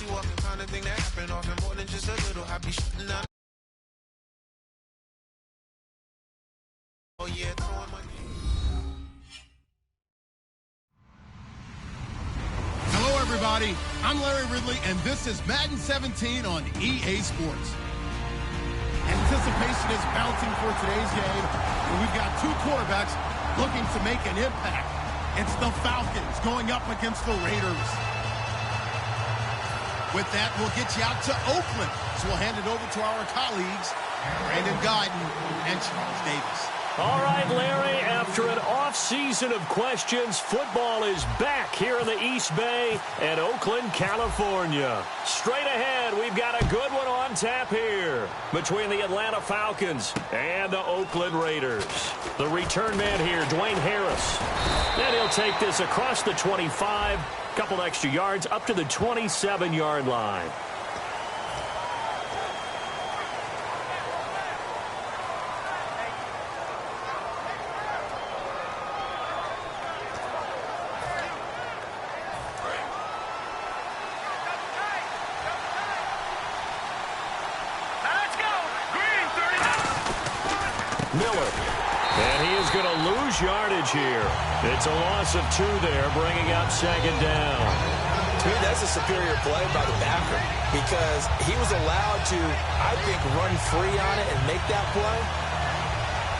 you walking, kind of thing that happen often, more than just a little. I be shooting out. Oh yeah, throwing my name. Hello, everybody. I'm Larry Ridley, and this is Madden 17 on EA Sports. Anticipation is mounting for today's game, and we've got two quarterbacks looking to make an impact. It's the Falcons going up against the Raiders. With that, we'll get you out to Oakland. So we'll hand it over to our colleagues, Brandon Guyton and Charles Davis. All right, Larry, after an off-season of questions, football is back here in the East Bay at Oakland, California. Straight ahead, we've got a good one on tap here between the Atlanta Falcons and the Oakland Raiders. The return man here, Dwayne Harris. And he'll take this across the 25, couple extra yards up to the 27-yard line. Miller. And he is going to lose yardage here. It's a loss of 2 there, bringing up second down. To me, that's a superior play by the backer because he was allowed to, I think, run free on it and make that play.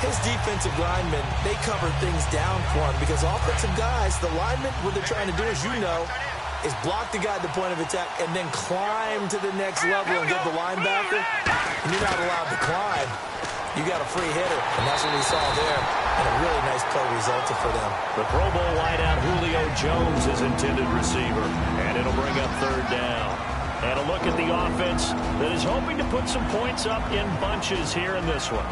His defensive linemen, they cover things down for him because offensive guys, the linemen, what they're trying to do, as you know, is block the guy at the point of attack and then climb to the next level and get the linebacker. And you're not allowed to climb. You got a free hitter, and that's what we saw there. And a really nice play resulted for them. The Pro Bowl wideout Julio Jones is intended receiver, and it'll bring up third down. And a look at the offense that is hoping to put some points up in bunches here in this one.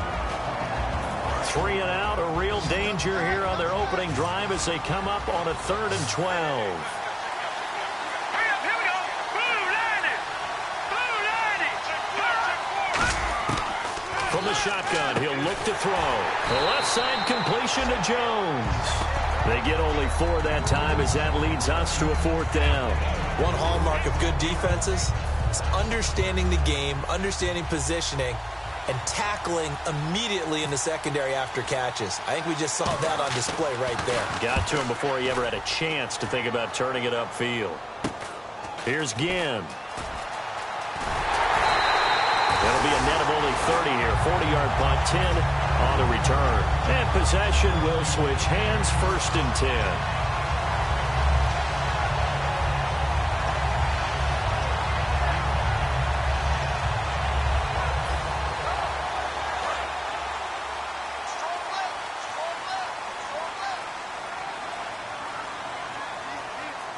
3 and out, a real danger here on their opening drive as they come up on a 3rd and 12. From the shotgun, he'll look to throw. The left side completion to Jones. They get only 4 that time as that leads us to a 4th down. One hallmark of good defenses is understanding the game, understanding positioning, and tackling immediately in the secondary after catches. I think we just saw that on display right there. Got to him before he ever had a chance to think about turning it upfield. Here's Ginn. It'll be a net of only 30 here. 40-yard punt, 10 on the return. And possession will switch hands, 1st and 10.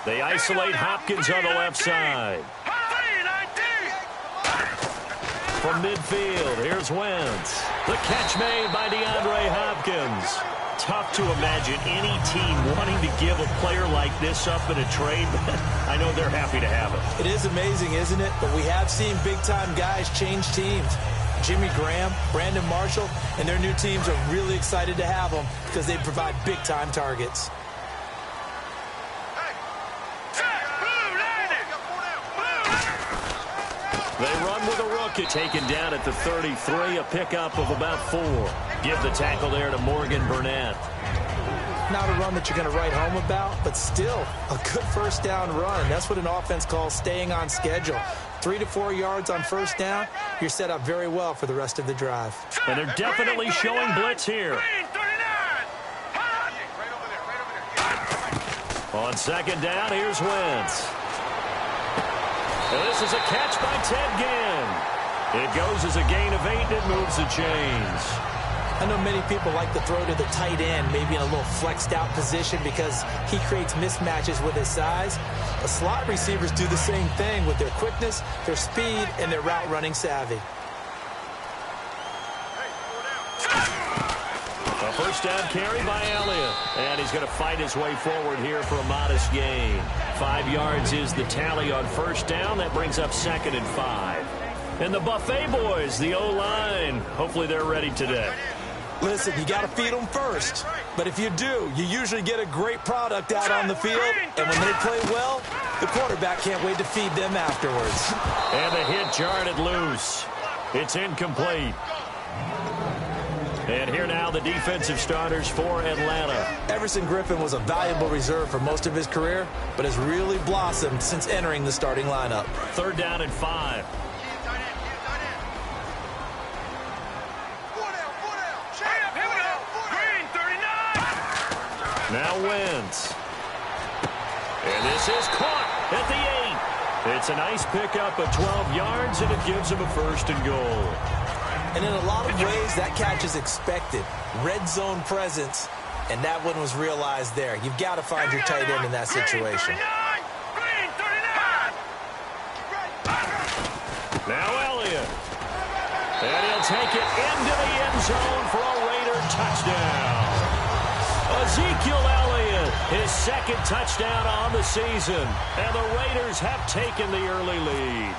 They isolate Hopkins on the left side. From midfield, here's Wentz. The catch made by DeAndre Hopkins. Tough to imagine any team wanting to give a player like this up in a trade, but I know they're happy to have it. It is amazing, isn't it? But we have seen big-time guys change teams. Jimmy Graham, Brandon Marshall, and their new teams are really excited to have them because they provide big-time targets. They run with a rookie taken down at the 33, a pickup of about 4. Give the tackle there to Morgan Burnett. Not a run that you're going to write home about, but still a good first down run. That's what an offense calls staying on schedule. 3 to 4 yards on first down, you're set up very well for the rest of the drive. And they're definitely showing blitz here. On second down, here's Wentz. And this is a catch by Ted Ginn. It goes as a gain of 8, and it moves the chains. I know many people like to throw to the tight end, maybe in a little flexed out position because he creates mismatches with his size. The slot receivers do the same thing with their quickness, their speed, and their route running savvy. A first down carry by Elliott. And he's going to fight his way forward here for a modest gain. 5 yards is the tally on first down. That brings up 2nd and 5. And the Buffet boys, the O-line, hopefully they're ready today. Listen, you got to feed them first. But if you do, you usually get a great product out on the field. And when they play well, The quarterback can't wait to feed them afterwards. And the hit jarred it loose. It's incomplete. And here now the defensive starters for Atlanta. Everson Griffin was a valuable reserve for most of his career, but has really blossomed since entering the starting lineup. 3rd down and 5. Now wins. And this is caught at the 8. It's a nice pickup of 12 yards, and it gives him a 1st and goal. And in a lot of ways, that catch is expected. Red zone presence, and that one was realized there. You've got to find your tight end in that situation. Now Elliott. And he'll take it into the end zone for a Raider touchdown. Ezekiel Elliott, his 2nd touchdown on the season. And the Raiders have taken the early lead.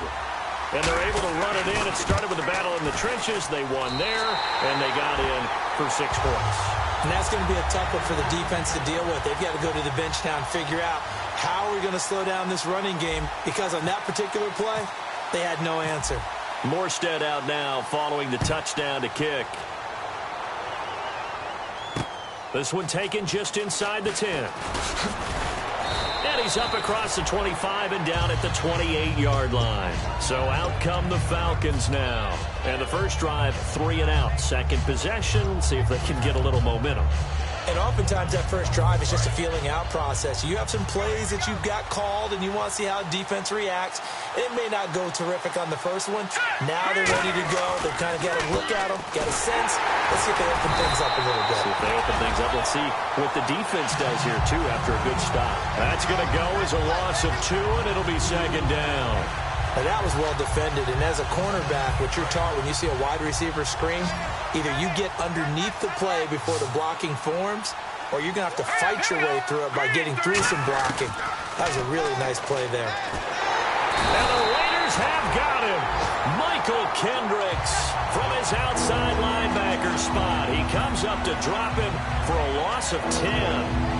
And they're able to run it in. It started with a battle in the trenches. They won there, and they got in for 6 points. And that's going to be a tough one for the defense to deal with. They've got to go to the bench now and figure out how are we going to slow down this running game, because on that particular play, they had no answer. Morstead out now following the touchdown to kick. This one taken just inside the 10. And he's up across the 25 and down at the 28-yard line. So out come the Falcons now. And the first drive, 3 and out. 2nd possession, see if they can get a little momentum. And oftentimes that first drive is just a feeling out process. You have some plays that you've got called and you want to see how defense reacts. It may not go terrific on the first one. Now they're ready to go. They've kind of got to look at them, got a sense. Let's see if they open things up a little bit. See if they open things up. Let's see what the defense does here, too, after a good stop. That's going to go as a loss of 2, and it'll be 2nd down. Now that was well defended, and as a cornerback, what you're taught when you see a wide receiver screen, either you get underneath the play before the blocking forms, or you're going to have to fight your way through it by getting through some blocking. That was a really nice play there. And the Raiders have got him. Michael Kendricks from his outside linebacker spot. He comes up to drop him for a loss of 10.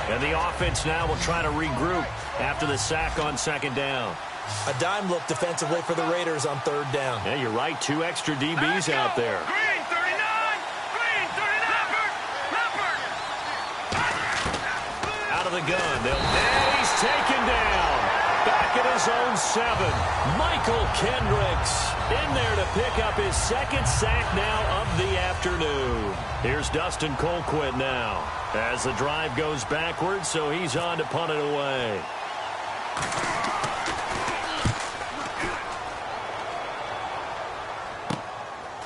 And the offense now will try to regroup after the sack on 2nd down. A dime look defensively for the Raiders on 3rd down. Yeah, you're right. 2 extra DBs out there. Green 39! Green 39! Out of the gun. And he's taken down. Back at his own 7. Michael Kendricks in there to pick up his 2nd sack now of the afternoon. Here's Dustin Colquitt now as the drive goes backwards, so he's on to punt it away.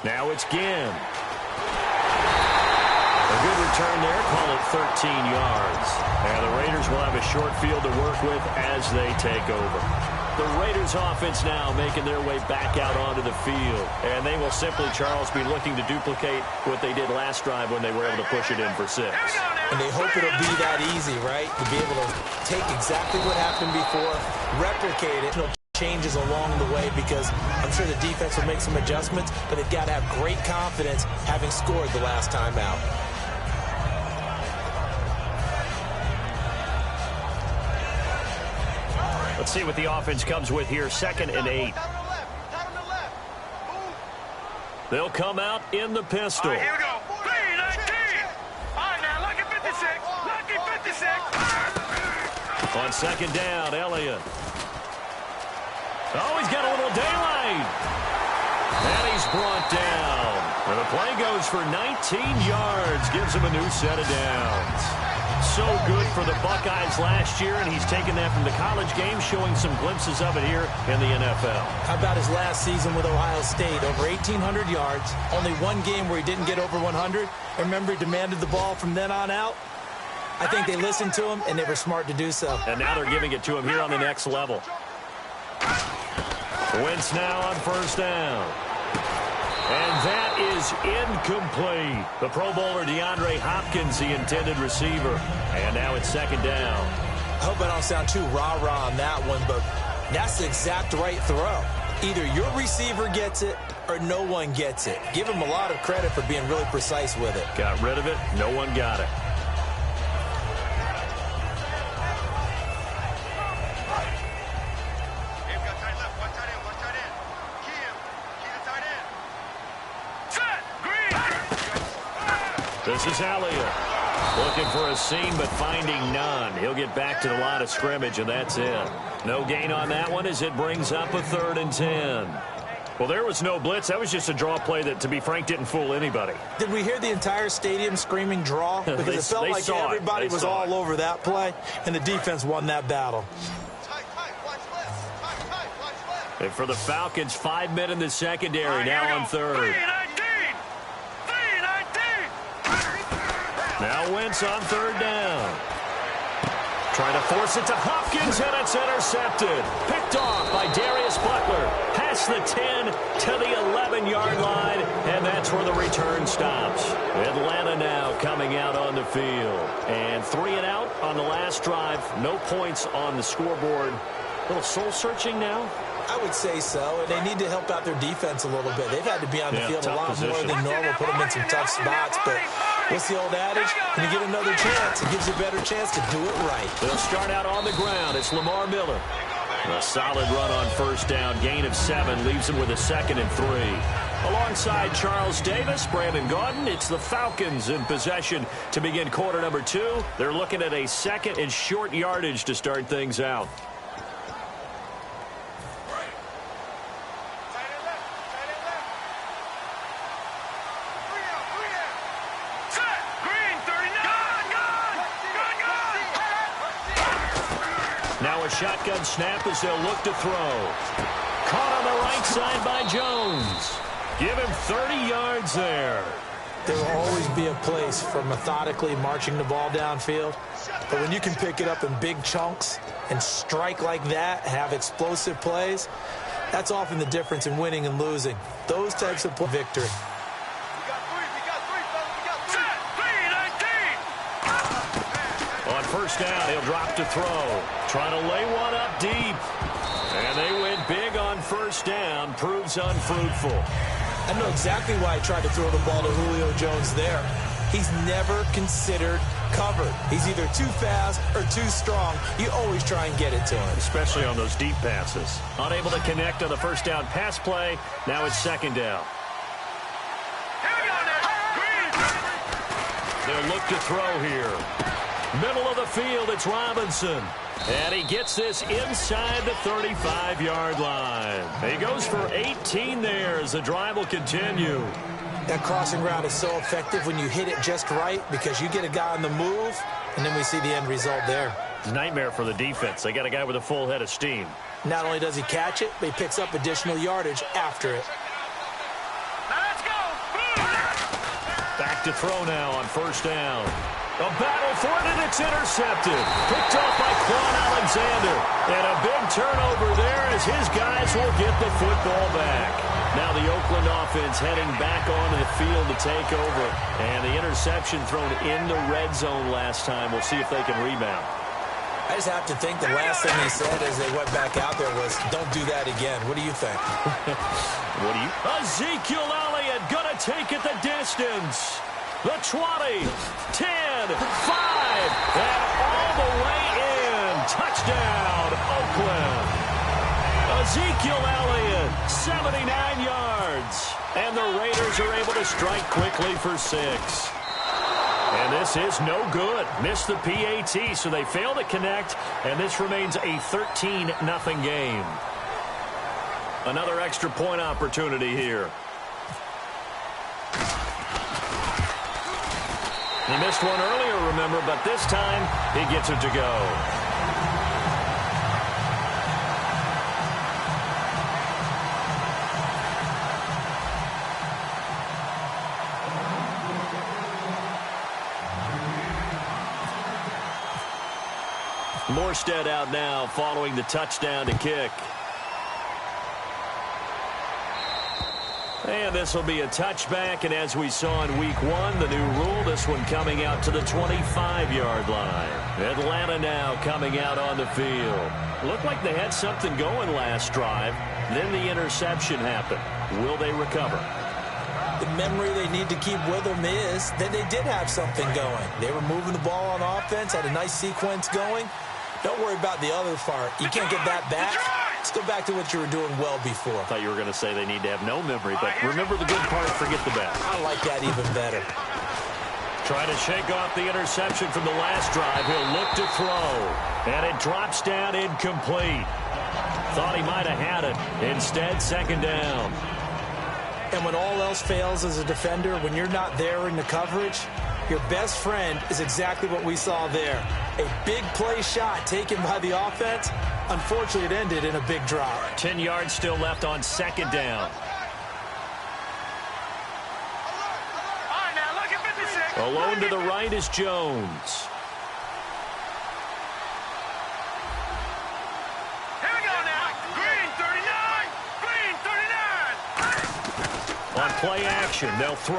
Now it's Ginn. A good return there, call it 13 yards. And the Raiders will have a short field to work with as they take over. The Raiders offense now making their way back out onto the field. And they will simply, Charles, be looking to duplicate what they did last drive when they were able to push it in for 6. And they hope it'll be that easy, right? To be able to take exactly what happened before, replicate it. Changes along the way, because I'm sure the defense will make some adjustments, but they've got to have great confidence having scored the last time out. Let's see what the offense comes with here. 2nd and 8. They'll come out in the pistol. All right, here we go. 3-19. All right, now, lucky 56. Lucky 56. On 2nd down, Elliott. Oh, he's got a little daylight. And he's brought down. And the play goes for 19 yards. Gives him a new set of downs. So good for the Buckeyes last year, and he's taken that from the college game, showing some glimpses of it here in the NFL. How about his last season with Ohio State? Over 1,800 yards. Only one game where he didn't get over 100. Remember, he demanded the ball from then on out. I think they listened to him, and they were smart to do so. And now they're giving it to him here on the next level. Wentz now on 1st down. And that is incomplete. The Pro Bowler DeAndre Hopkins, the intended receiver. And now it's 2nd down. I hope I don't sound too rah-rah on that one, but that's the exact right throw. Either your receiver gets it or no one gets it. Give him a lot of credit for being really precise with it. Got rid of it. No one got it. This is Elliott. Looking for a seam, but finding none. He'll get back to the line of scrimmage, and that's it. No gain on that one as it brings up a 3rd and 10. Well, there was no blitz. That was just a draw play that, to be frank, didn't fool anybody. Did we hear the entire stadium screaming draw? Because it felt like everybody was all over that play, and the defense won that battle. And for the Falcons, 5 men in the secondary, now on 3rd. 3-19. Now Wentz on 3rd down. Trying to force it to Hopkins, and it's intercepted. Picked off by Darius Butler. Past the 10 to the 11-yard line, and that's where the return stops. Atlanta now coming out on the field. And 3 and out on the last drive. No points on the scoreboard. A little soul-searching now? I would say so, and they need to help out their defense a little bit. They've had to be on the field a lot more than normal, put them in some tough spots, but what's the old adage? When you get another chance, it gives you a better chance to do it right. They'll start out on the ground. It's Lamar Miller. A solid run on 1st down. Gain of 7 leaves him with a 2nd and 3. Alongside Charles Davis, Brandon Gaudin, it's the Falcons in possession to begin quarter number 2. They're looking at a 2nd and short yardage to start things out. Now a shotgun snap as they'll look to throw. Caught on the right side by Jones. Give him 30 yards there. There will always be a place for methodically marching the ball downfield. But when you can pick it up in big chunks and strike like that, have explosive plays, that's often the difference in winning and losing. Those types of victory. On 1st down, he'll drop to throw. Trying to lay one up deep. And they went big on 1st down. Proves unfruitful. I know exactly why he tried to throw the ball to Julio Jones there. He's never considered covered. He's either too fast or too strong. You always try and get it to him. Especially on those deep passes. Unable to connect on the 1st down pass play. Now it's 2nd down. They'll look to throw here. Middle of the field, it's Robinson. And he gets this inside the 35-yard line. He goes for 18 there as the drive will continue. That crossing route is so effective when you hit it just right because you get a guy on the move, and then we see the end result there. Nightmare for the defense. They got a guy with a full head of steam. Not only does he catch it, but he picks up additional yardage after it. Let's go. Back to throw now on 1st down. A battle for it, and it's intercepted. Picked off by Quan Alexander. And a big turnover there as his guys will get the football back. Now the Oakland offense heading back onto the field to take over. And the interception thrown in the red zone last time. We'll see if they can rebound. I just have to think the last thing they said as they went back out there was, don't do that again. What do you think? What do you? Ezekiel Elliott going to take it the distance. The 20, 10, 5, and all the way in. Touchdown, Oakland. Ezekiel Elliott, 79 yards. And the Raiders are able to strike quickly for 6. And this is no good. Missed the PAT, so they fail to connect, and this remains a 13-0 game. Another extra point opportunity here. He missed one earlier, remember, but this time he gets it to go. Morstead out now following the touchdown to kick. And this will be a touchback, and as we saw in week 1, the new rule, this one coming out to the 25-yard line. Atlanta now coming out on the field. Looked like they had something going last drive. Then the interception happened. Will they recover? The memory they need to keep with them is that they did have something going. They were moving the ball on offense, had a nice sequence going. Don't worry about the other part. You can't get that back. Let's go back to what you were doing well before. I thought you were going to say they need to have no memory, but remember the good part, forget the bad. I like that even better. Trying to shake off the interception from the last drive. He'll look to throw. And it drops down incomplete. Thought he might have had it. Instead, second down. And when all else fails as a defender, when you're not there in the coverage, your best friend is exactly what we saw there. A big play shot taken by the offense. Unfortunately, it ended in a big drop. 10 yards still left on second down. Alone to the right is Jones. Here we go now. Green 39. Green 39. On play action, they'll throw.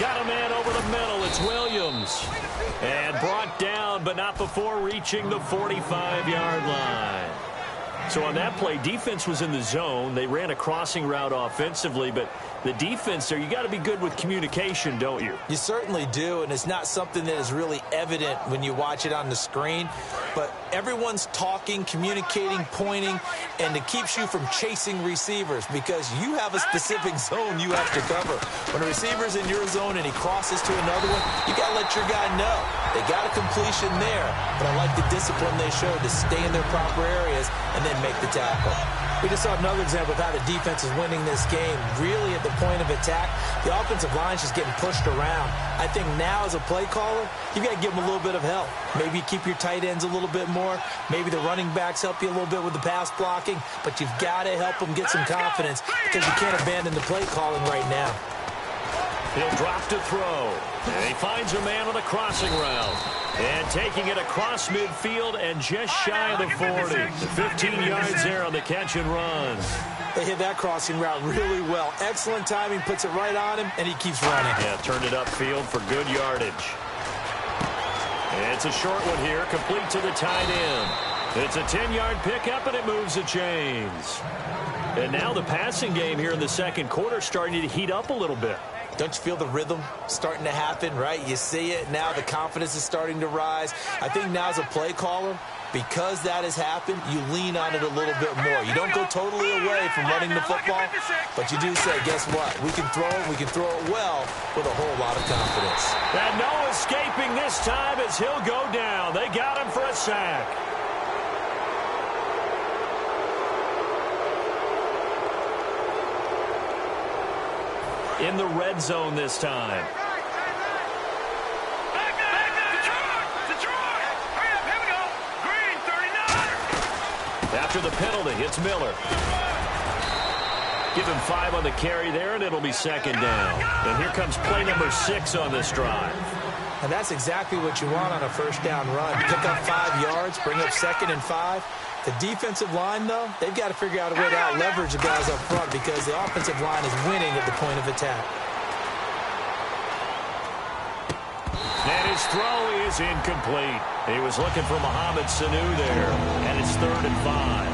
Got a man over the middle. It's Williams. And brought down, but not before reaching the 45-yard line. So on that play, defense was in the zone. They ran a crossing route offensively, but the defense there, you got to be good with communication, don't you? You certainly do, and it's not something that is really evident when you watch it on the screen. But everyone's talking, communicating, pointing, and it keeps you from chasing receivers because you have a specific zone you have to cover. When a receiver's in your zone and he crosses to another one, you got to let your guy know. They got a completion there, but I like the discipline they showed to stay in their proper areas and then make the tackle. We just saw another example of how the defense is winning this game. Really at the point of attack, the offensive line is just getting pushed around. I think now as a play caller, you got to give them a little bit of help. Maybe keep your tight ends a little bit more. Maybe the running backs help you a little bit with the pass blocking. But you've got to help them get some confidence because you can't abandon the play calling right now. He'll drop to throw. And he finds a man on a crossing route. And taking it across midfield and just shy of the 40. 15 yards there on the catch and run. They hit that crossing route really well. Excellent timing, puts it right on him, and he keeps running. Yeah, turned it upfield for good yardage. And it's a short one here, complete to the tight end. It's a 10-yard pickup, and it moves the chains. And now the passing game here in the second quarter starting to heat up a little bit. Don't you feel the rhythm starting to happen, right? You see it now. The confidence is starting to rise. I think now as a play caller, because that has happened, you lean on it a little bit more. You don't go totally away from running the football, but you do say, guess what? We can throw it. We can throw it well with a whole lot of confidence. And no escaping this time as he'll go down. They got him for a sack. In the red zone this time. After the penalty, it's Miller. Give him 5 on the carry there, and it'll be second down. And here comes play number 6 on this drive. And that's exactly what you want on a first down run. Pick up 5 yards, bring up 2nd and 5. The defensive line, though, they've got to figure out a way to out-leverage the guys up front because the offensive line is winning at the point of attack. And his throw is incomplete. He was looking for Mohamed Sanu there, and it's 3rd and 5.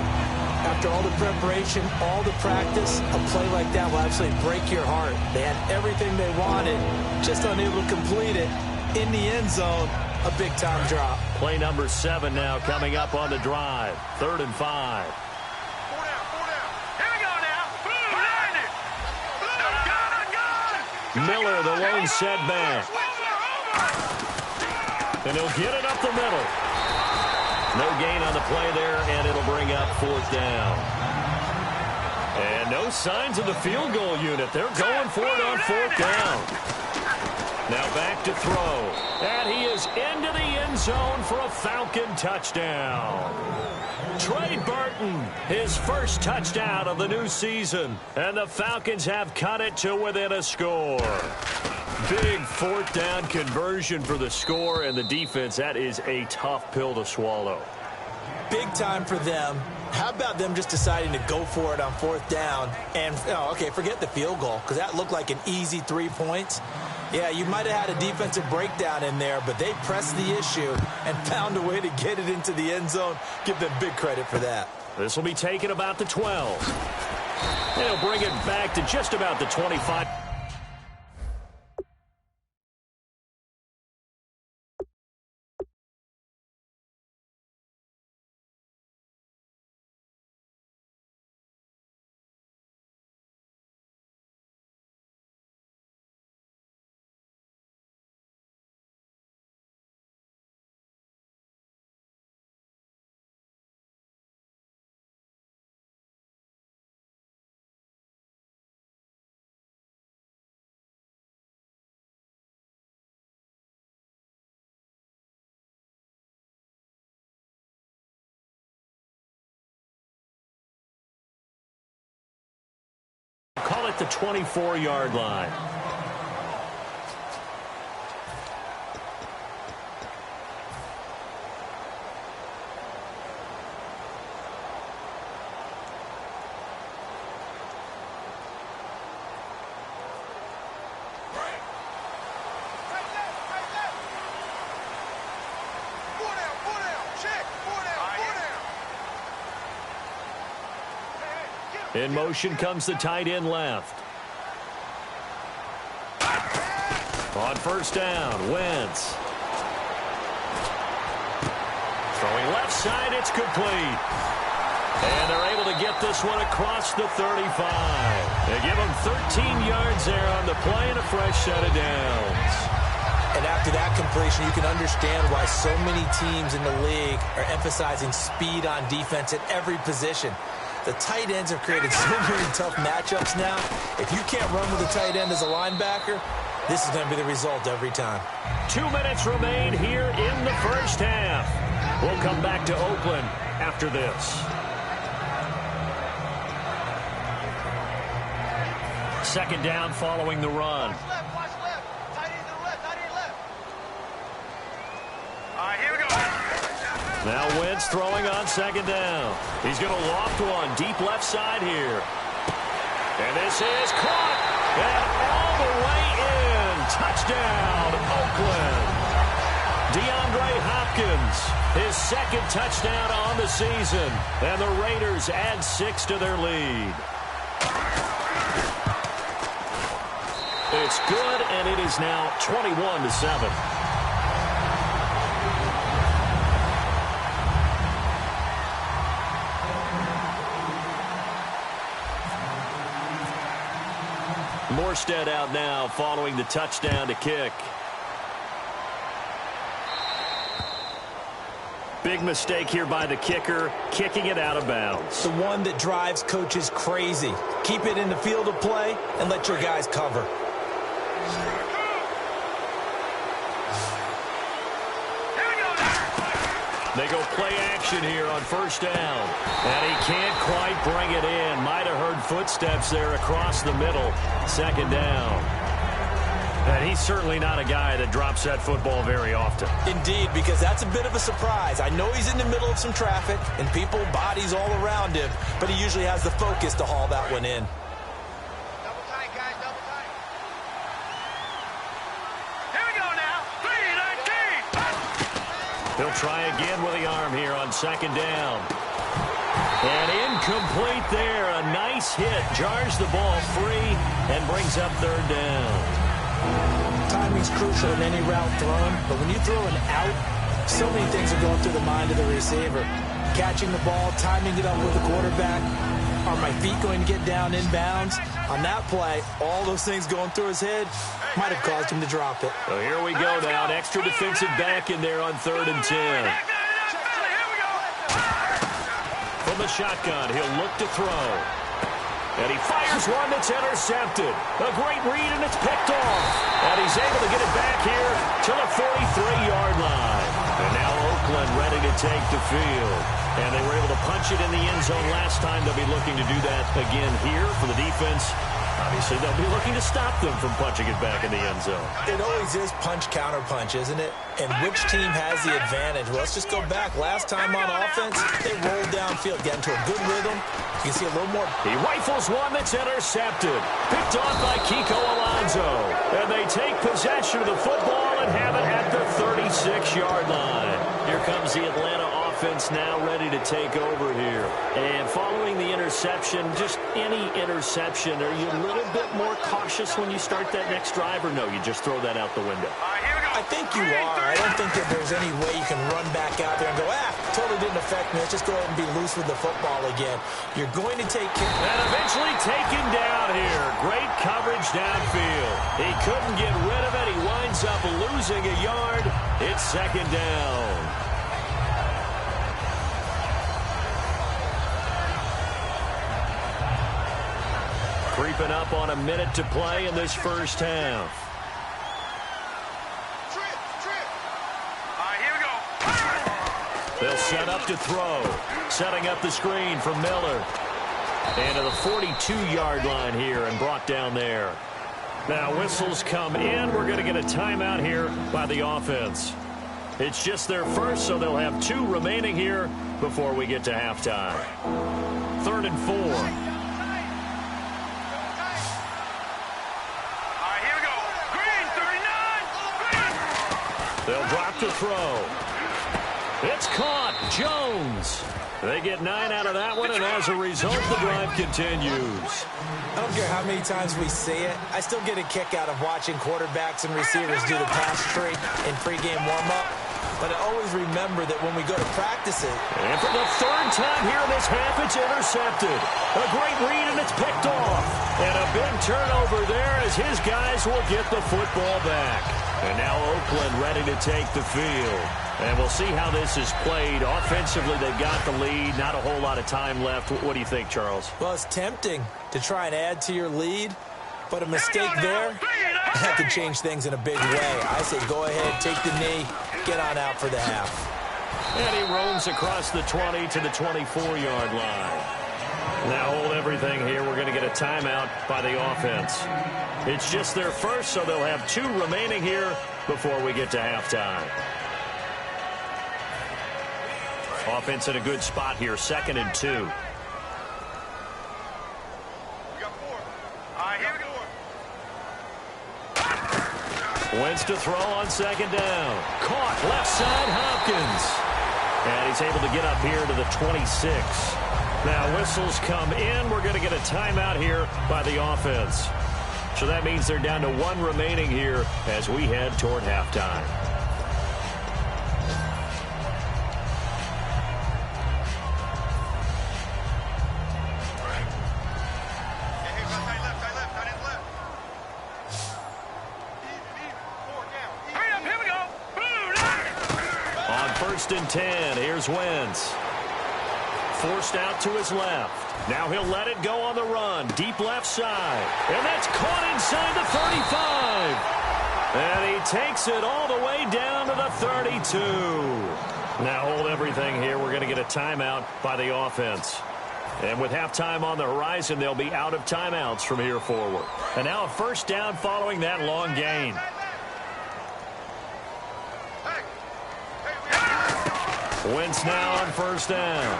After all the preparation, all the practice, a play like that will absolutely break your heart. They had everything they wanted, just unable to complete it. In the end zone, a big-time drop. Play number 7 now coming up on the drive. 3rd and 5. Miller, the lone setback. And he'll get it up the middle. No gain on the play there, and it'll bring up 4th down. And no signs of the field goal unit. They're going for it on 4th down. Now back to throw. And he is into the end zone for a Falcon touchdown. Trey Burton, his first touchdown of the new season. And the Falcons have cut it to within a score. Big 4th down conversion for the score, and the defense, that is a tough pill to swallow. Big time for them. How about them just deciding to go for it on 4th down? And, okay, forget the field goal, because that looked like an easy 3 points. Yeah, you might have had a defensive breakdown in there, but they pressed the issue and found a way to get it into the end zone. Give them big credit for that. This will be taken about the 12. They'll bring it back to just about the 25. at the 24-yard line. In motion comes the tight end left. On first down, Wentz. Throwing left side, it's complete. And they're able to get this one across the 35. They give them 13 yards there on the play and a fresh set of downs. And after that completion, you can understand why so many teams in the league are emphasizing speed on defense at every position. The tight ends have created so many tough matchups now. If you can't run with a tight end as a linebacker, this is going to be the result every time. 2 minutes remain here in the first half. We'll come back to Oakland after this. Second down following the run. Watch left. Tight end to the left. Tight end left. All right, here we go. Now Wentz throwing on second down. He's going to loft one deep left side here. And this is caught. And all the way in. Touchdown, Oakland. DeAndre Hopkins, his second touchdown on the season. And the Raiders add 6 to their lead. It's good, and it is now 21-7. Morstead out now following the touchdown to kick. Big mistake here by the kicker, kicking it out of bounds. The one that drives coaches crazy. Keep it in the field of play and let your guys cover. They go play action here on first down. And he can't quite bring it in. Might have heard footsteps there across the middle. Second down. And he's certainly not a guy that drops that football very often. Indeed, because that's a bit of a surprise. I know he's in the middle of some traffic and people, bodies all around him, but he usually has the focus to haul that one in. Double tight, guys. Double tight. Here we go now. 3-19. He'll try again with the arm here on second down. And incomplete there. A nice hit. Jars the ball free and brings up third down. Timing's crucial in any route thrown, but when you throw an out, so many things are going through the mind of the receiver. Catching the ball, timing it up with the quarterback. Are my feet going to get down inbounds? On that play, all those things going through his head might have caused him to drop it. So here we go now. An extra defensive back in there on 3rd and 10. From the shotgun, he'll look to throw. And he fires one that's intercepted. A great read, and it's picked off. And he's able to get it back here to the 43-yard line. And now Oakland ready to take the field. And they were able to punch it in the end zone last time. They'll be looking to do that again here for the defense. Obviously, they'll be looking to stop them from punching it back in the end zone. It always is punch-counter-punch, isn't it? And which team has the advantage? Well, let's just go back. Last time on offense, they rolled downfield, get into a good rhythm. You can see a little more. He rifles one that's intercepted. Picked off by Kiko Alonso. And they take possession of the football and have it at the 36-yard line. Here comes the Atlanta offense now ready to take over here. And following the interception, just any interception, are you a little bit more cautious when you start that next drive, or no, you just throw that out the window? I think you are. I don't think that there's any way you can run back out there and go, totally didn't affect me. Let's just go ahead and be loose with the football again. You're going to take care. And eventually taken down here. Great coverage downfield. He couldn't get rid of it. He winds up losing a yard. It's second down. Creeping up on a minute to play in this first half. Here we go. They'll set up to throw. Setting up the screen for Miller. And to the 42-yard line here and brought down there. Now whistles come in. We're going to get a timeout here by the offense. It's just their first, so they'll have 2 remaining here before we get to halftime. 3rd and 4. All right, here we go. Green, 39. Green. They'll drop to throw. It's caught. Jones. They get 9 out of that one, and as a result, the drive continues. I don't care how many times we see it. I still get a kick out of watching quarterbacks and receivers do the pass tree in pregame warm-up. But I always remember that when we go to practice it. And for the 3rd time here in this half, it's intercepted. A great read, and it's picked off. And a big turnover there as his guys will get the football back. And now Oakland ready to take the field. And we'll see how this is played. Offensively, they've got the lead. Not a whole lot of time left. What do you think, Charles? Well, it's tempting to try and add to your lead. But a mistake there, that could change things in a big way. I say go ahead, take the knee, get on out for the half. And he roams across the 20 to the 24-yard line. Now hold everything here. We're going to get a timeout by the offense. It's just their first, so they'll have 2 remaining here before we get to halftime. Offense in a good spot here, 2nd and 2. We got 4. All right, here we go. Wentz to throw on 2nd down. Caught left side, Hopkins. And he's able to get up here to the 26. Now whistles come in. We're going to get a timeout here by the offense. So that means they're down to 1 remaining here as we head toward halftime. On 1st and 10, here's Wentz. Forced out to his left. Now he'll let it go on the run. Deep left side. And that's caught inside the 35. And he takes it all the way down to the 32. Now hold everything here. We're going to get a timeout by the offense. And with halftime on the horizon, they'll be out of timeouts from here forward. And now a 1st down following that long gain. Wentz now on 1st down.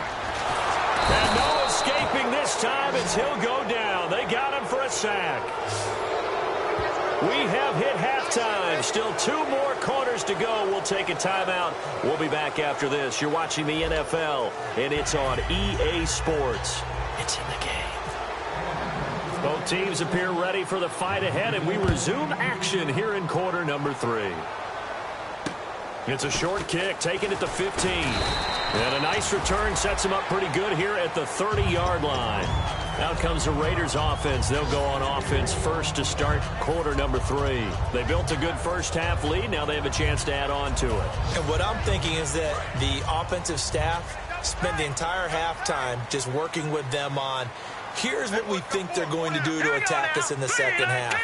And no escaping this time as he'll go down. They got him for a sack. We have hit halftime. Still 2 more quarters to go. We'll take a timeout. We'll be back after this. You're watching the NFL, and it's on EA Sports. It's in the game. Both teams appear ready for the fight ahead, and we resume action here in quarter number 3. It's a short kick, taken at the 15. And a nice return sets him up pretty good here at the 30-yard line. Out comes the Raiders offense. They'll go on offense first to start quarter number 3. They built a good first-half lead. Now they have a chance to add on to it. And what I'm thinking is that the offensive staff spent the entire halftime just working with them on, here's what we think they're going to do to attack us in the second half.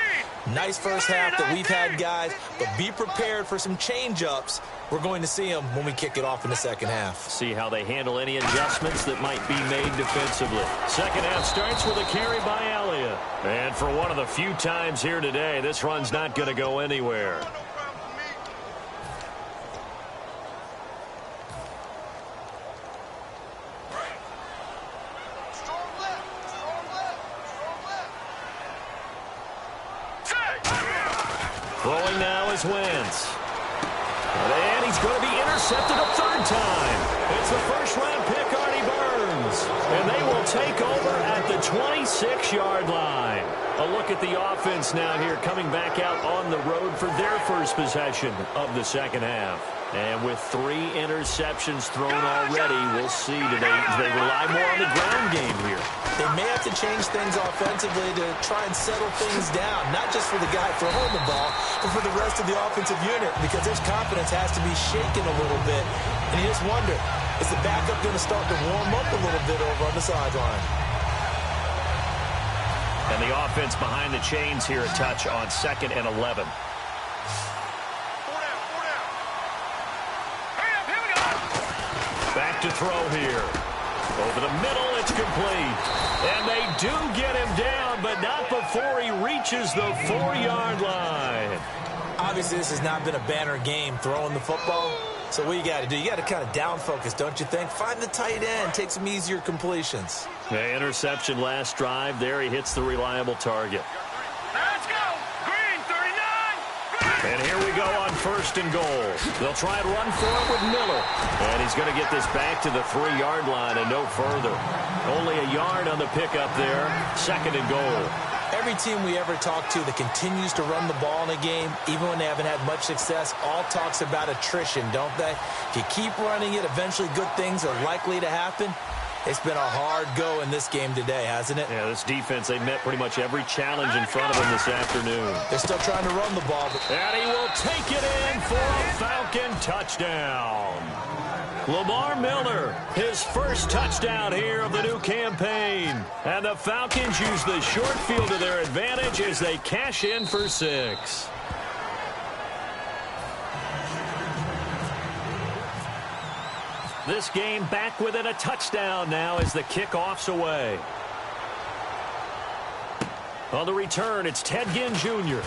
Nice first half that we've had, guys, but be prepared for some change-ups. We're going to see them when we kick it off in the second half. See how they handle any adjustments that might be made defensively. Second half starts with a carry by Elliott. And for one of the few times here today, this run's not going to go anywhere. Throwing now is Wentz. And he's going to be intercepted a 3rd time. It's the first-round pick, Artie Burns. And they will take over at the 26-yard line. A look at the offense now here, coming back out on the road for their first possession of the second half. And with 3 interceptions thrown already, we'll see. Do they rely more on the ground game here? They may have to change things offensively to try and settle things down, not just for the guy throwing the ball, but for the rest of the offensive unit, because their confidence has to be shaken a little bit. And you just wonder, is the backup going to start to warm up a little bit over on the sideline? And the offense behind the chains here, a touch on 2nd and 11. Hurry up, here we go. Back to throw here. Over the middle, it's complete. And they do get him down, but not before he reaches the 4-yard line. Obviously, this has not been a banner game throwing the football. So what you got to do, you got to kind of down focus, don't you think? Find the tight end, take some easier completions. The interception last drive. There he hits the reliable target. Let's go. Green, 39. And here we go on 1st and goal. They'll try and run for it with Miller. And he's going to get this back to the 3-yard line and no further. Only a yard on the pickup there. 2nd and goal. Every team we ever talk to that continues to run the ball in a game, even when they haven't had much success, all talks about attrition, don't they? If you keep running it, eventually good things are likely to happen. It's been a hard go in this game today, hasn't it? Yeah, this defense, they met pretty much every challenge in front of them this afternoon. They're still trying to run the ball. And he will take it in for a Falcon touchdown. Lamar Miller, his first touchdown here of the new campaign. And the Falcons use the short field to their advantage as they cash in for 6. This game back within a touchdown now as the kickoff's away. On the return, it's Ted Ginn Jr.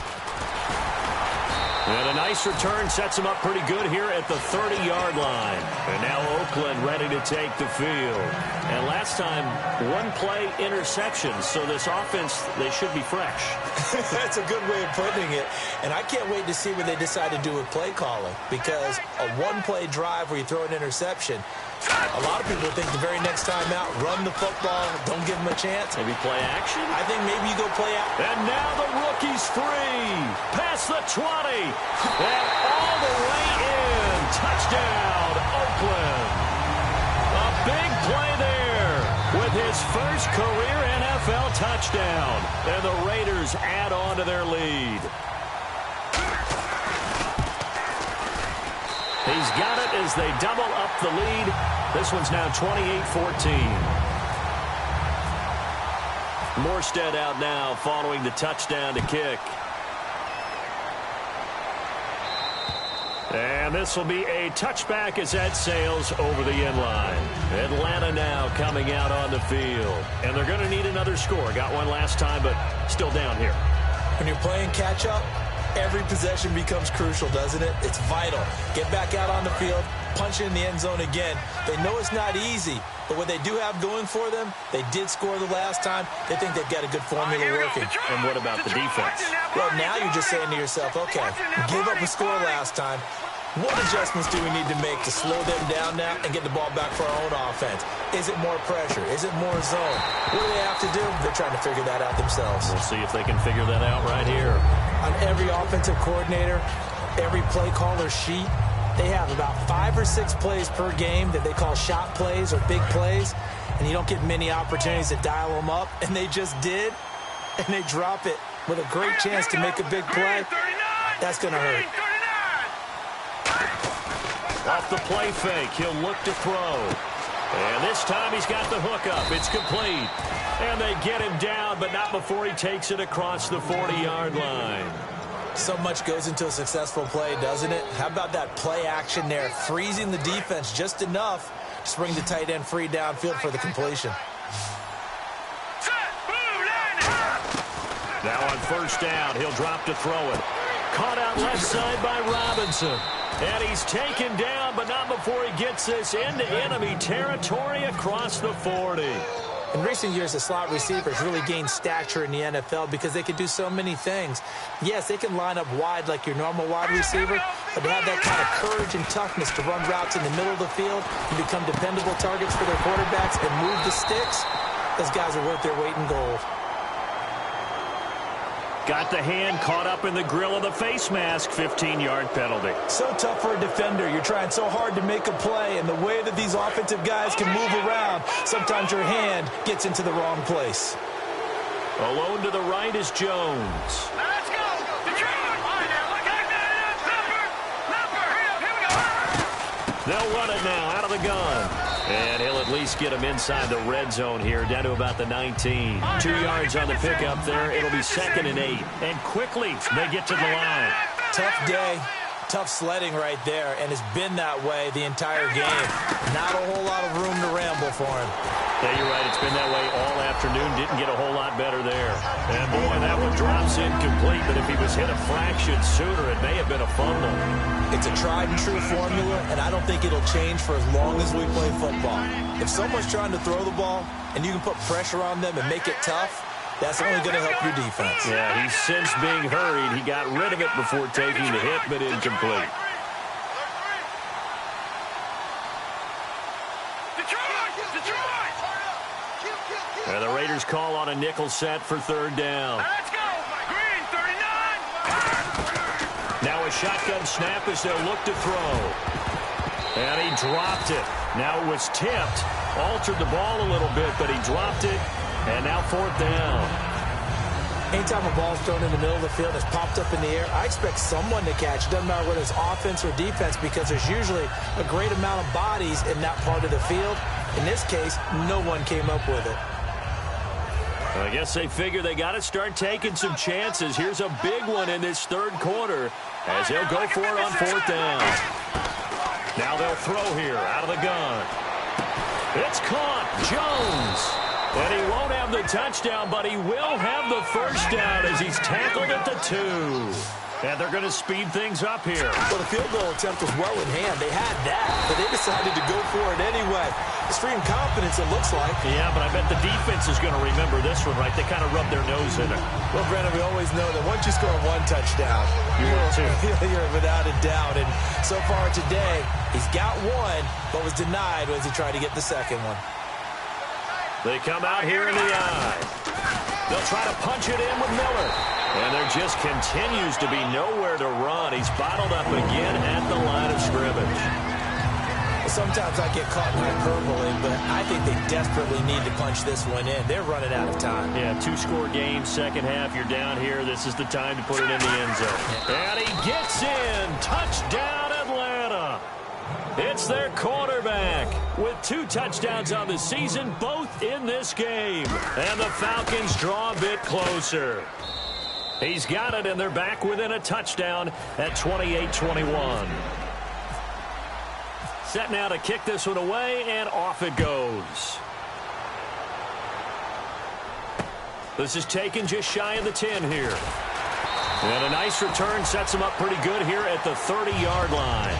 And a nice return sets him up pretty good here at the 30-yard line. And now Oakland ready to take the field. And last time, 1-play interception. So this offense, they should be fresh. That's a good way of putting it. And I can't wait to see what they decide to do with play calling. Because a 1-play drive where you throw an interception, a lot of people think the very next time out, run the football, don't give them a chance. Maybe play action? I think maybe you go play action. And now the rookie's free. Past the 20. And all the way in. Touchdown, Oakland. A big play there with his first career NFL touchdown. And the Raiders add on to their lead. He's got it as they double up the lead. This one's now 28-14. Morstead out now following the touchdown to kick. And this will be a touchback as that sails over the end line. Atlanta now coming out on the field. And they're going to need another score. Got one last time, but still down here. When you're playing catch-up, every possession becomes crucial, doesn't it? It's vital. Get back out on the field, punch it in the end zone again. They know it's not easy, but what they do have going for them, they did score the last time. They think they've got a good formula working. And what about the defense? Well, now you're just saying to yourself, okay, gave up a score last time. What adjustments do we need to make to slow them down now and get the ball back for our own offense? Is it more pressure? Is it more zone? What do they have to do? They're trying to figure that out themselves. We'll see if they can figure that out right here. On every offensive coordinator, every play caller sheet, they have about 5 or 6 plays per game that they call shot plays or big plays, and you don't get many opportunities to dial them up, and they just did, and they drop it with a great chance to make a big play. That's going to hurt. Off the play fake, he'll look to throw. And this time he's got the hook up. It's complete. And they get him down, but not before he takes it across the 40-yard line. So much goes into a successful play, doesn't it? How about that play action there, freezing the defense just enough to bring the tight end free downfield for the completion. Now on first down, he'll drop to throw it. Caught out left side by Robinson. And he's taken down, but not before he gets this into enemy territory across the 40. In recent years, the slot receivers really gained stature in the NFL because they can do so many things. Yes, they can line up wide like your normal wide receiver, but to have that kind of courage and toughness to run routes in the middle of the field and become dependable targets for their quarterbacks and move the sticks, those guys are worth their weight in gold. Got the hand caught up in the grill of the face mask, 15-yard penalty. So tough for a defender. You're trying so hard to make a play, and the way that these offensive guys can move around, sometimes your hand gets into the wrong place. Alone to the right is Jones. Let's go. They'll run it now out of the gun. And he'll at least get him inside the red zone here, down to about the 19. 2 yards on the pickup there. It'll be 2nd and 8. And quickly they get to the line. Tough day. tough sledding right there, and has been that way the entire game. Not a whole lot of room to ramble for him. Yeah, you're right. It's been that way all afternoon. Didn't get a whole lot better there. And, boy, that one drops incomplete. But if he was hit a fraction sooner, it may have been a fumble. It's a tried-and-true formula, and I don't think it'll change for as long as we play football. If someone's trying to throw the ball and you can put pressure on them and make it tough, that's only going to help your defense. Yeah, he's since being hurried. He got rid of it before taking the hit, but incomplete. And the Raiders call on a nickel set for third down. Let's go. Green, 39. Now a shotgun snap as they'll look to throw. And he dropped it. Now it was tipped. Altered the ball a little bit, but he dropped it. And now fourth down. Anytime a ball's thrown in the middle of the field and it's popped up in the air, I expect someone to catch. It doesn't matter whether it's offense or defense, because there's usually a great amount of bodies in that part of the field. In this case, no one came up with it. I guess they figure they got to start taking some chances. Here's a big one in this third quarter as they'll go for it on fourth down. Now they'll throw here out of the gun. It's caught. Jones. And he won't have the touchdown, but he will have the first down as he's tackled at the 2. And they're going to speed things up here. Well, the field goal attempt was well in hand. They had that, but they decided to go for it anyway. Extreme confidence, it looks like. Yeah, but I bet the defense is going to remember this one, right? They kind of rub their nose in it. Well, Brandon, we always know that once you score one touchdown, you're without a doubt. And so far today, he's got one, but was denied as he tried to get the second one. They come out here in the eye. They'll try to punch it in with Miller. And there just continues to be nowhere to run. He's bottled up again at the line of scrimmage. Sometimes I get caught in hyperbole, but I think they desperately need to punch this one in. They're running out of time. Yeah, 2-score game, second half. You're down here. This is the time to put it in the end zone. And he gets in. Touchdown, Atlanta. It's their quarterback with 2 touchdowns on the season, both in this game. And the Falcons draw a bit closer. He's got it, and they're back within a touchdown at 28-21. Set now to kick this one away, and off it goes. This is taken just shy of the 10 here. And a nice return sets him up pretty good here at the 30-yard line.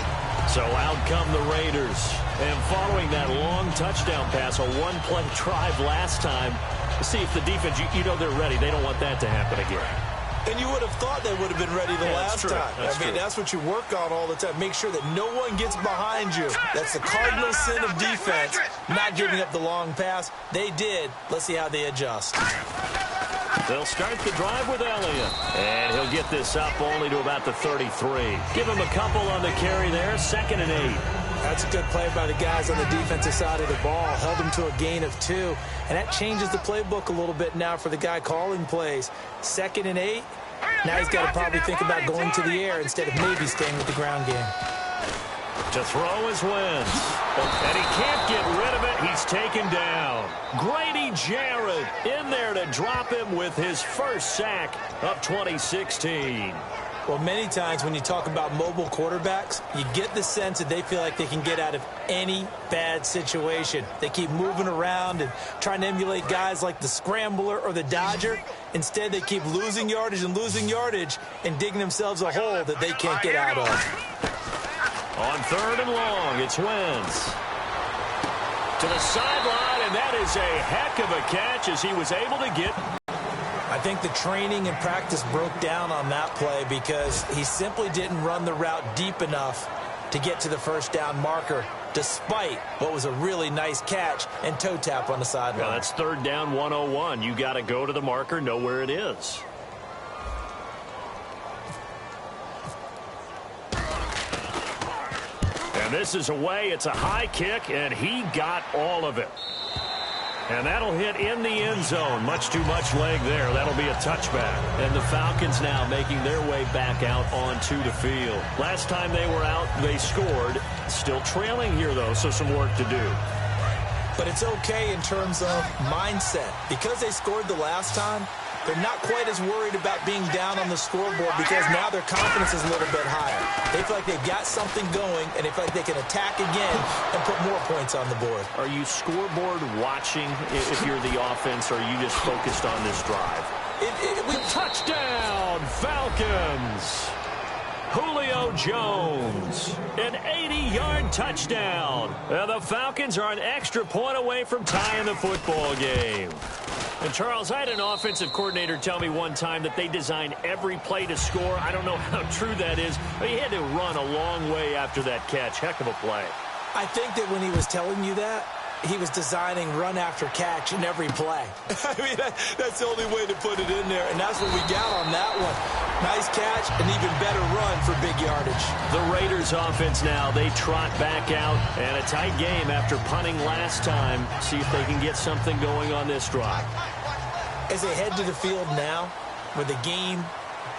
So out come the Raiders. And following that long touchdown pass, a one-play drive last time, see if the defense, you know they're ready. They don't want that to happen again. And you would have thought they would have been ready the last time. That's what you work on all the time. Make sure that no one gets behind you. That's the cardinal sin of defense, not giving up the long pass. They did. Let's see how they adjust. They'll start the drive with Elliott. And he'll get this up only to about the 33. Give him a couple on the carry there. 2nd and 8. That's a good play by the guys on the defensive side of the ball. Held them to a gain of 2. And that changes the playbook a little bit now for the guy calling plays. 2nd and 8. Now he's got to probably think about going to the air instead of maybe staying with the ground game. To throw is Wentz. And he can't get rid of it. He's taken down. Grady Jarrett in there to drop him with his first sack of 2016. Well, many times when you talk about mobile quarterbacks, you get the sense that they feel like they can get out of any bad situation. They keep moving around and trying to emulate guys like the Scrambler or the Dodger. Instead, they keep losing yardage and digging themselves a hole that they can't get out of. On 3rd and long, it's Wentz. To the sideline, and that is a heck of a catch as he was able to get. I think the training and practice broke down on that play because he simply didn't run the route deep enough to get to the first down marker, despite what was a really nice catch and toe tap on the sideline. Well, that's 3rd down 101. You got to go to the marker, know where it is. And this is away. It's a high kick, and he got all of it. And that'll hit in the end zone. Much too much leg there. That'll be a touchback. And the Falcons now making their way back out onto the field. Last time they were out, they scored. Still trailing here, though, so some work to do. But it's okay in terms of mindset. Because they scored the last time, They're not quite as worried about being down on the scoreboard because now their confidence is a little bit higher. They feel like they've got something going, and they feel like they can attack again and put more points on the board. Are you scoreboard watching if you're the offense, or are you just focused on this drive? Touchdown, Falcons! Julio Jones, an 80-yard touchdown. And the Falcons are an extra point away from tying the football game. And, Charles, I had an offensive coordinator tell me one time that they design every play to score. I don't know how true that is, but he had to run a long way after that catch. Heck of a play. I think that when he was telling you that, he was designing run after catch in every play. I mean, that's the only way to put it in there, and that's what we got on that one. Nice catch, an even better run for big yardage. The Raiders offense now, they trot back out, and a tight game after punting last time. See if they can get something going on this drive. As they head to the field now, with the game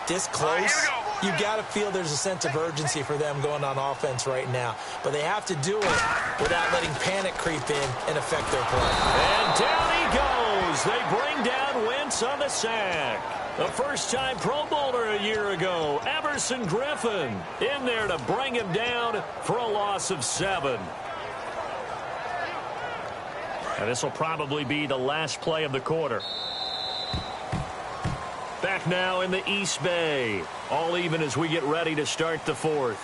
this close, you got to feel there's a sense of urgency for them going on offense right now. But they have to do it without letting panic creep in and affect their play. And down he goes. They bring down Wentz on the sack. The first-time Pro Bowler a year ago, Everson Griffin, in there to bring him down for a loss of 7. And this will probably be the last play of the quarter. Back now in the East Bay. All even as we get ready to start the fourth.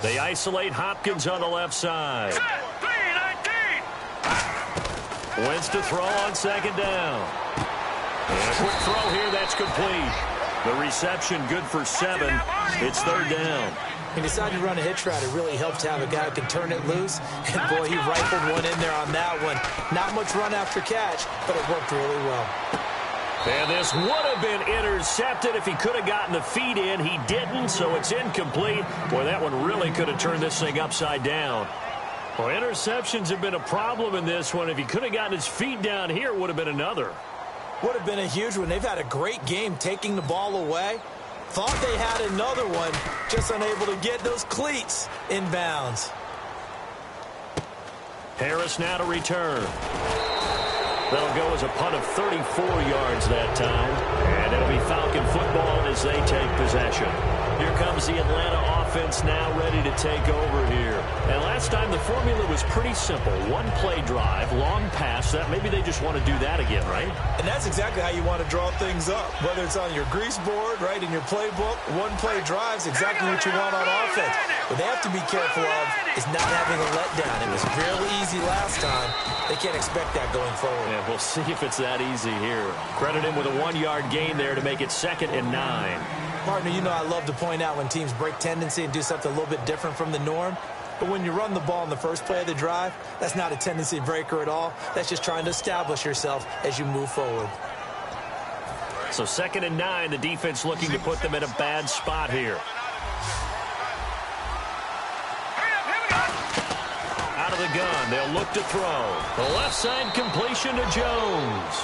They isolate Hopkins on the left side. Wentz to throw on second down. And a quick throw here, that's complete. The reception good for 7. It's third down. He decided to run a hitch route. It really helped to have a guy who can turn it loose. And, boy, he rifled one in there on that one. Not much run after catch, but it worked really well. And this would have been intercepted if he could have gotten the feet in. He didn't, so it's incomplete. Boy, that one really could have turned this thing upside down. Well, interceptions have been a problem in this one. If he could have gotten his feet down here, it would have been another. Would have been a huge one. They've had a great game taking the ball away. Thought they had another one, just unable to get those cleats in bounds. Harris now to return. That'll go as a punt of 34 yards that time. And it'll be Falcon football as they take possession. Here comes the Atlanta offense now ready to take over here. And last time the formula was pretty simple. One play drive, long pass. That maybe they just want to do that again, right? And that's exactly how you want to draw things up. Whether it's on your grease board, right, in your playbook, one play drive's exactly what you want on offense. What they have to be careful of is not having a letdown. It was really easy last time. They can't expect that going forward. Yeah, we'll see if it's that easy here. Credit him with a 1-yard gain there to make it 2nd and 9. Partner, you know I love to point out when teams break tendency and do something a little bit different from the norm. But when you run the ball in the first play of the drive, that's not a tendency breaker at all. That's just trying to establish yourself as you move forward. So 2nd and 9, the defense looking to put them in a bad spot here. Out of the gun, they'll look to throw. The left side completion to Jones.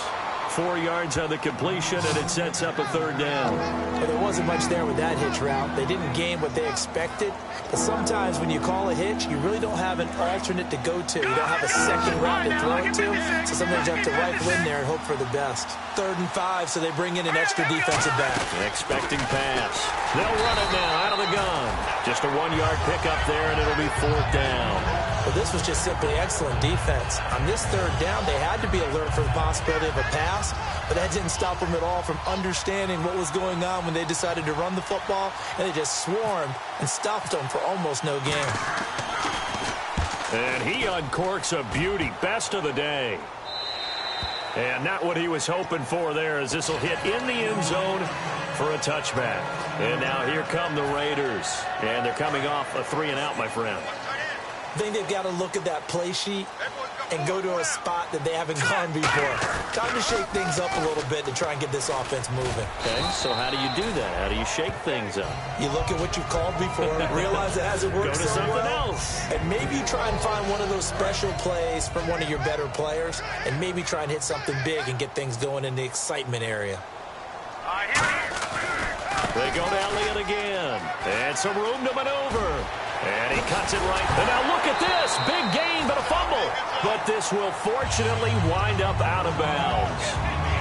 4 yards on the completion, and it sets up a 3rd down. Well, there wasn't much there with that hitch route. They didn't gain what they expected. But sometimes when you call a hitch, you really don't have an alternate to go to. You don't have a second route to throw it to. So sometimes you have to rifle in there and hope for the best. 3rd and 5, so they bring in an extra defensive back. An expecting pass. They'll run it now out of the gun. Just a 1-yard pickup there, and it'll be 4th down. Well, this was just simply excellent defense. On this 3rd down, they had to be alert for the possibility of a pass, but that didn't stop them at all from understanding what was going on when they decided to run the football, and they just swarmed and stopped them for almost no gain. And he uncorks a beauty. Best of the day. And not what he was hoping for there, as this will hit in the end zone for a touchback. And now here come the Raiders. And they're coming off a 3-and-out, my friend. I think they've got to look at that play sheet and go to a spot that they haven't gone before. Time to shake things up a little bit to try and get this offense moving. Okay, so how do you do that? How do you shake things up? You look at what you've called before, realize it hasn't worked go to so something well, else. and maybe you try and find one of those special plays from one of your better players, and maybe try and hit something big and get things going in the excitement area. They go to Elliott again. And some room to maneuver. And he cuts it right. And now look at this. Big gain, but a fumble. But this will fortunately wind up out of bounds.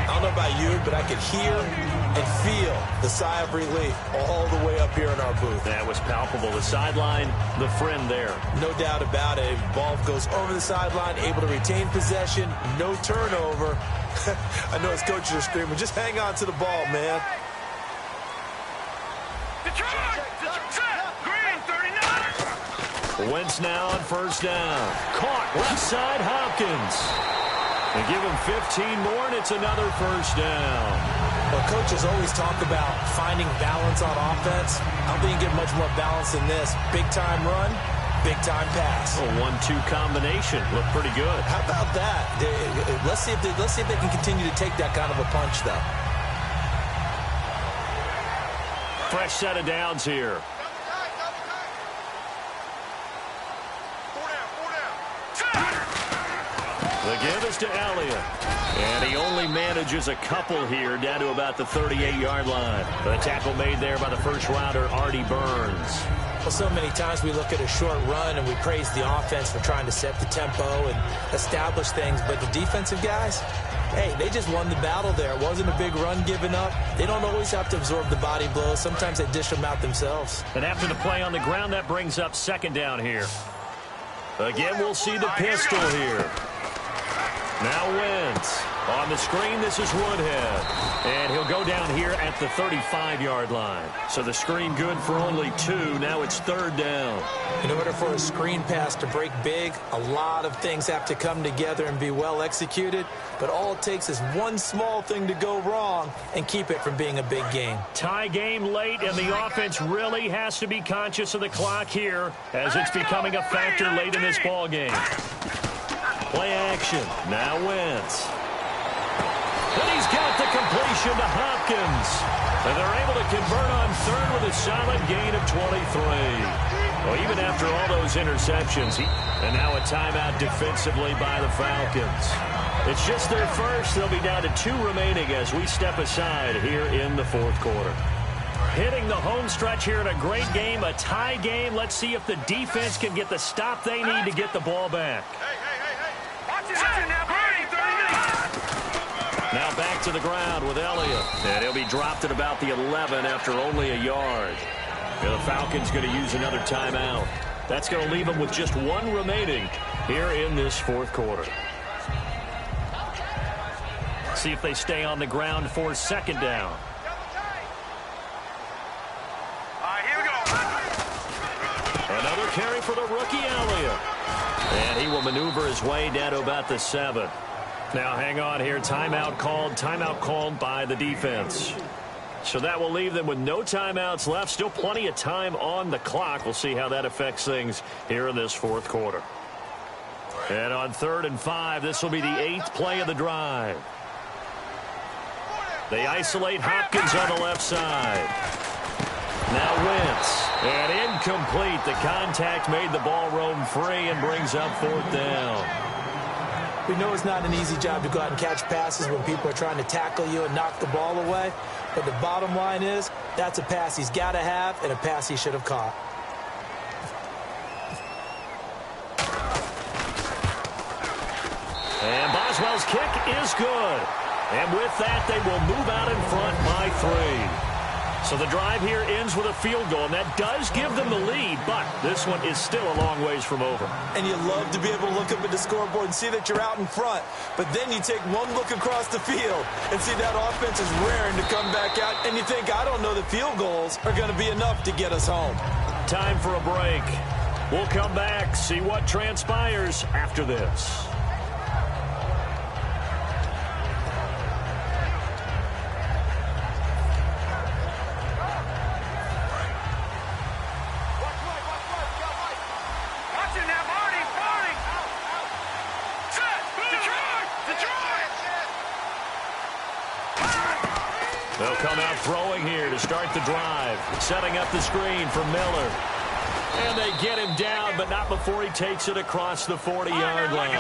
I don't know about you, but I could hear and feel the sigh of relief all the way up here in our booth. That was palpable. The sideline, the friend there. No doubt about it. Ball goes over the sideline, able to retain possession, no turnover. I know his coaches are screaming, just hang on to the ball, man. Wentz now on first down. Caught left side, Hopkins. They give him 15 more, and it's another first down. Well, coaches always talk about finding balance on offense. I don't think you get much more balance than this. Big-time run, big-time pass. A 1-2 combination. Looked pretty good. How about that? Let's see if they can continue to take that kind of a punch, though. Fresh set of downs here. The give is to Elliott. And he only manages a couple here down to about the 38-yard line. The tackle made there by the first-rounder, Artie Burns. Well, so many times we look at a short run and we praise the offense for trying to set the tempo and establish things. But the defensive guys, hey, they just won the battle there. It wasn't a big run given up. They don't always have to absorb the body blows. Sometimes they dish them out themselves. And after the play on the ground, that brings up second down here. Again, we'll see the pistol here. Now Wentz. On the screen, this is Woodhead. And he'll go down here at the 35-yard line. So the screen good for only 2. Now it's third down. In order for a screen pass to break big, a lot of things have to come together and be well executed. But all it takes is one small thing to go wrong and keep it from being a big game. Tie game late, and the offense really has to be conscious of the clock here as it's becoming a factor late in this ball game. Play action. Now Wentz. And he's got the completion to Hopkins. And they're able to convert on third with a solid gain of 23. Well, even after all those interceptions, and now a timeout defensively by the Falcons. It's just their first. They'll be down to 2 remaining as we step aside here in the fourth quarter. Hitting the home stretch here in a great game, a tie game. Let's see if the defense can get the stop they need to get the ball back. Now back to the ground with Elliott. And he'll be dropped at about the 11 after only a yard. And the Falcons going to use another timeout. That's going to leave them with just 1 remaining here in this fourth quarter. See if they stay on the ground for second down. Another carry for the rookie Elliott. And he will maneuver his way down to about the 7. Now hang on here. Timeout called by the defense. So that will leave them with no timeouts left. Still plenty of time on the clock. We'll see how that affects things here in this fourth quarter. And on 3rd and 5, this will be the 8th play of the drive. They isolate Hopkins on the left side. Now Wentz. And incomplete. The contact made the ball roam free and brings up 4th down. We know it's not an easy job to go out and catch passes when people are trying to tackle you and knock the ball away. But the bottom line is, that's a pass he's got to have and a pass he should have caught. And Boswell's kick is good. And with that, they will move out in front by 3. So the drive here ends with a field goal, and that does give them the lead, but this one is still a long ways from over. And you love to be able to look up at the scoreboard and see that you're out in front, but then you take one look across the field and see that offense is raring to come back out, and you think, I don't know that field goals are going to be enough to get us home. Time for a break. We'll come back, see what transpires after this. They'll come out throwing here to start the drive. Setting up the screen for Miller. And they get him down, but not before he takes it across the 40-yard line.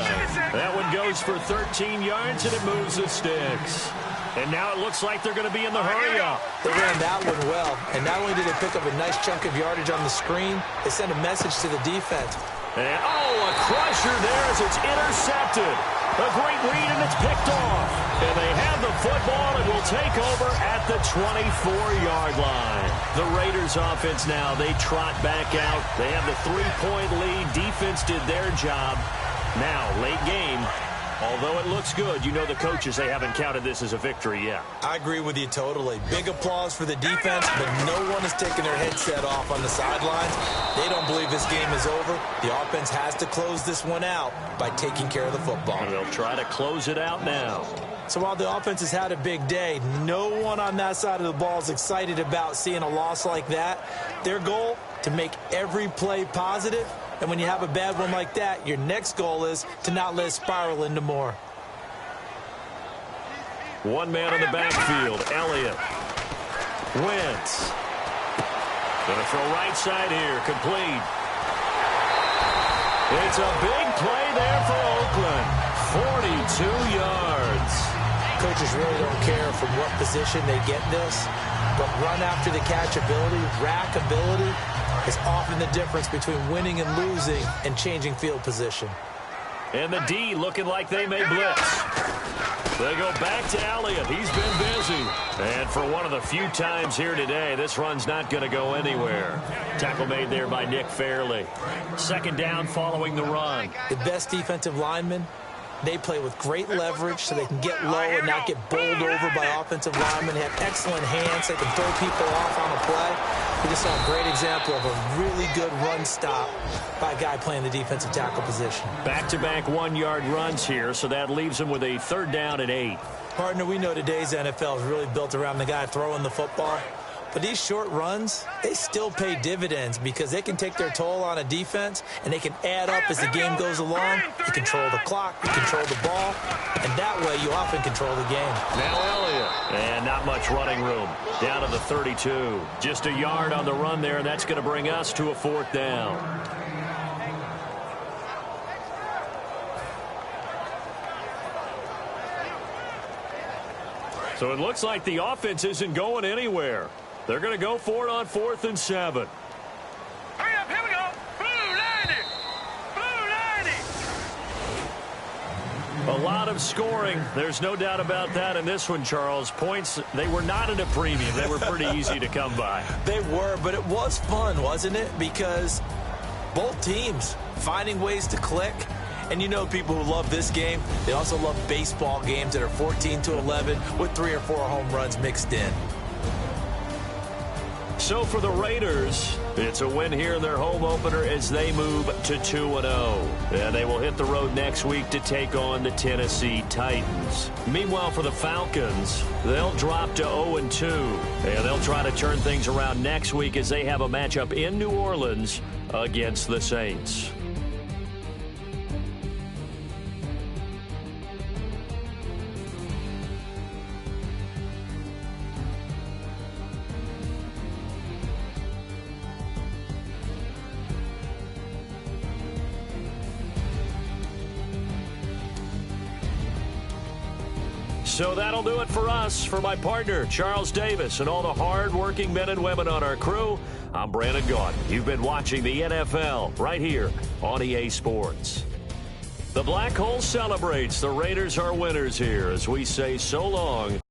That one goes for 13 yards, and it moves the sticks. And now it looks like they're going to be in the hurry-up. They ran that one well, and not only did they pick up a nice chunk of yardage on the screen, they sent a message to the defense. And, a crusher there as it's intercepted. A great read, and it's picked off. And they have the football and will take over at the 24-yard line. The Raiders offense now, they trot back out. They have the 3-point lead. Defense did their job. Now, late game. Although it looks good, you know the coaches, they haven't counted this as a victory yet. I agree with you totally. Big applause for the defense, but no one is taking their headset off on the sidelines. They don't believe this game is over. The offense has to close this one out by taking care of the football. And they'll try to close it out now. So while the offense has had a big day, no one on that side of the ball is excited about seeing a loss like that. Their goal, to make every play positive. And when you have a bad one like that, your next goal is to not let it spiral into more. One man in the backfield, Elliott. Wentz. Going to throw right side here, complete. It's a big play there for Oakland. 42 yards. Coaches really don't care from what position they get this, but run after the catch ability, rack ability, is often the difference between winning and losing and changing field position. And the D looking like they may blitz. They go back to Elliott. He's been busy. And for one of the few times here today, this run's not going to go anywhere. Tackle made there by Nick Fairley. Second down following the run. The best defensive linemen, they play with great leverage so they can get low and not get bowled over by offensive linemen. They have excellent hands. They can throw people off on a play. We just saw a great example of a really good run stop by a guy playing the defensive tackle position. Back-to-back one-yard runs here, so that leaves him with a third down and 8. Partner, we know today's NFL is really built around the guy throwing the football. But these short runs, they still pay dividends because they can take their toll on a defense and they can add up as the game goes along. You control the clock, you control the ball, and that way you often control the game. Now Elliott, and not much running room. Down to the 32. Just a yard on the run there, and that's going to bring us to a fourth down. So it looks like the offense isn't going anywhere. They're going to go for it on 4th and 7. Hurry up, here we go. Blue 90. Blue 90. A lot of scoring. There's no doubt about that in this one, Charles. Points, they were not at a premium. They were pretty easy to come by. They were, but it was fun, wasn't it? Because both teams finding ways to click. And you know people who love this game, they also love baseball games that are 14-11 with 3 or 4 home runs mixed in. So for the Raiders, it's a win here in their home opener as they move to 2-0. And they will hit the road next week to take on the Tennessee Titans. Meanwhile, for the Falcons, they'll drop to 0-2. And they'll try to turn things around next week as they have a matchup in New Orleans against the Saints. So that'll do it for us. For my partner, Charles Davis, and all the hard-working men and women on our crew, I'm Brandon Gaudin. You've been watching the NFL right here on EA Sports. The Black Hole celebrates. The Raiders are winners here as we say so long